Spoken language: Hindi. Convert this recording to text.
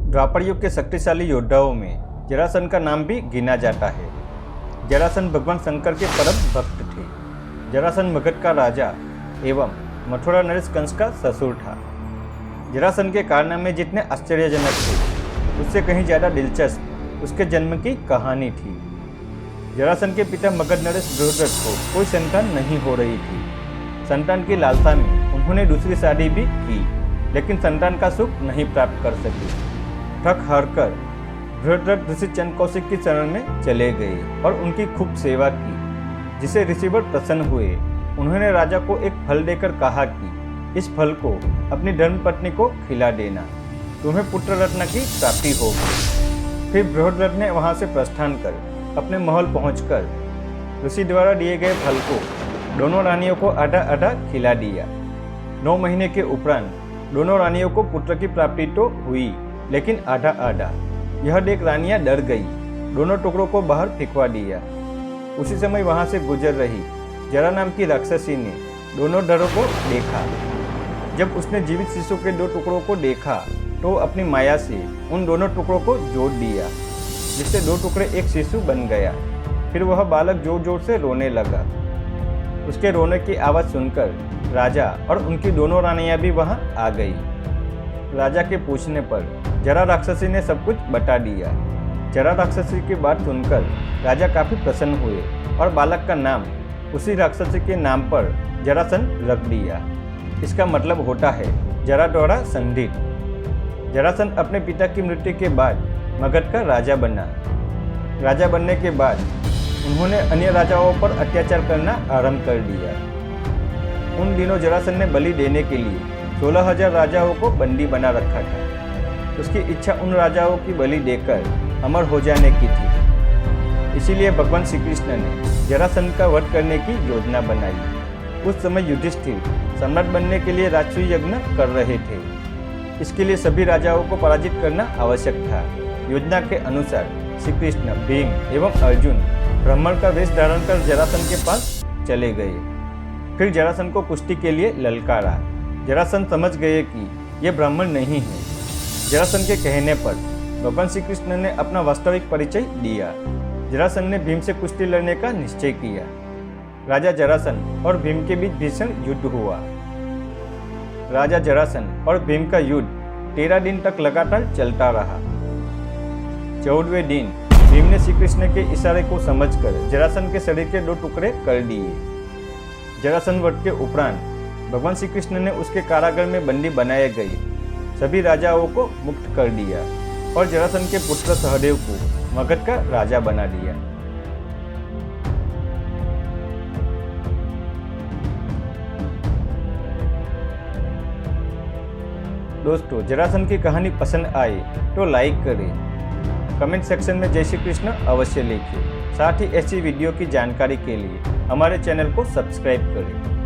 द्वापर युग के शक्तिशाली योद्धाओं में जरासंध का नाम भी गिना जाता है। जरासंध भगवान शंकर के परम भक्त थे। जरासंध मगध का राजा एवं मथुरा नरेश कंस का ससुर था। जरासंध के कारनामे जितने आश्चर्यजनक थे, उससे कहीं ज़्यादा दिलचस्प उसके जन्म की कहानी थी। जरासंध के पिता मगध नरेश बृहद्रथ को कोई संतान नहीं हो रही थी। संतान की लालसा में उन्होंने दूसरी शादी भी की, लेकिन संतान का सुख नहीं प्राप्त कर सके। थक हार कर बृहद्रथ ऋषि चंद्रकौशिक की शरण में चले गए और उनकी खूब सेवा की, जिसे ऋषिवर प्रसन्न हुए। उन्होंने राजा को एक फल देकर कहा कि इस फल को अपनी धर्मपत्नी को खिला देना, तुम्हें पुत्र रत्न की प्राप्ति होगी। फिर बृहद्रथ ने वहां से प्रस्थान कर अपने महल पहुंचकर ऋषि द्वारा दिए गए फल को दोनों रानियों को आधा आधा खिला दिया। 9 महीने के उपरांत दोनों रानियों को पुत्र की प्राप्ति तो हुई, लेकिन आधा आधा। यह देख रानियां डर गई, दोनों टुकड़ों को बाहर फेंकवा दिया। उसी समय वहां से गुजर रही जरा नाम की राक्षसी ने दोनों डरों को देखा। जब उसने जीवित शिशु के 2 टुकड़ों को देखा तो अपनी माया से उन दोनों टुकड़ों को जोड़ दिया, जिससे 2 टुकड़े एक शिशु बन गया। फिर वह बालक जोर जोर से रोने लगा। उसके रोने की आवाज़ सुनकर राजा और उनकी दोनों रानियां भी वहां आ गई। राजा के पूछने पर जरा राक्षसी ने सब कुछ बता दिया। जरा राक्षसी की बात सुनकर राजा काफ़ी प्रसन्न हुए और बालक का नाम उसी राक्षसी के नाम पर जरासंध रख दिया। इसका मतलब होता है जरा द्वारा संधित। जरासंध अपने पिता की मृत्यु के बाद मगध का राजा बना। राजा बनने के बाद उन्होंने अन्य राजाओं पर अत्याचार करना आरंभ कर दिया। उन दिनों जरासंध ने बलि देने के लिए 16,000 राजाओं को बंदी बना रखा था। उसकी इच्छा उन राजाओं की बलि देकर अमर हो जाने की थी। इसीलिए भगवान श्री कृष्ण ने जरासंध का वध करने की योजना बनाई। उस समय युधिष्ठिर सम्राट बनने के लिए राजसूय यज्ञ कर रहे थे। इसके लिए सभी राजाओं को पराजित करना आवश्यक था। योजना के अनुसार श्री कृष्ण, भीम एवं अर्जुन ब्राह्मण का वेश धारण कर जरासंध के पास चले गए। फिर जरासंध को कुश्ती के लिए ललकारा। जरासंध समझ गए कि यह ब्राह्मण नहीं है। जरासंध के कहने पर भगवान श्री कृष्ण ने अपना वास्तविक परिचय दिया। जरासंध ने भीम से कुश्ती लड़ने का निश्चय किया। राजा जरासंध और भीम के बीच भीषण युद्ध हुआ। राजा जरासंध और भीम का युद्ध 13 दिन तक लगातार चलता रहा। 14वें दिन भीम ने श्री कृष्ण के इशारे को समझकर जरासंध के शरीर के 2 टुकड़े कर दिए। जरासंध वध के उपरांत भगवान श्री कृष्ण ने उसके कारागार में बंदी बनाए गए सभी राजाओं को मुक्त कर दिया और जरासंध के पुत्र सहदेव को मगध का राजा बना दिया। दोस्तों, जरासंध की कहानी पसंद आए तो लाइक करें, कमेंट सेक्शन में जय श्री कृष्ण अवश्य लिखें। साथ ही ऐसी वीडियो की जानकारी के लिए हमारे चैनल को सब्सक्राइब करें।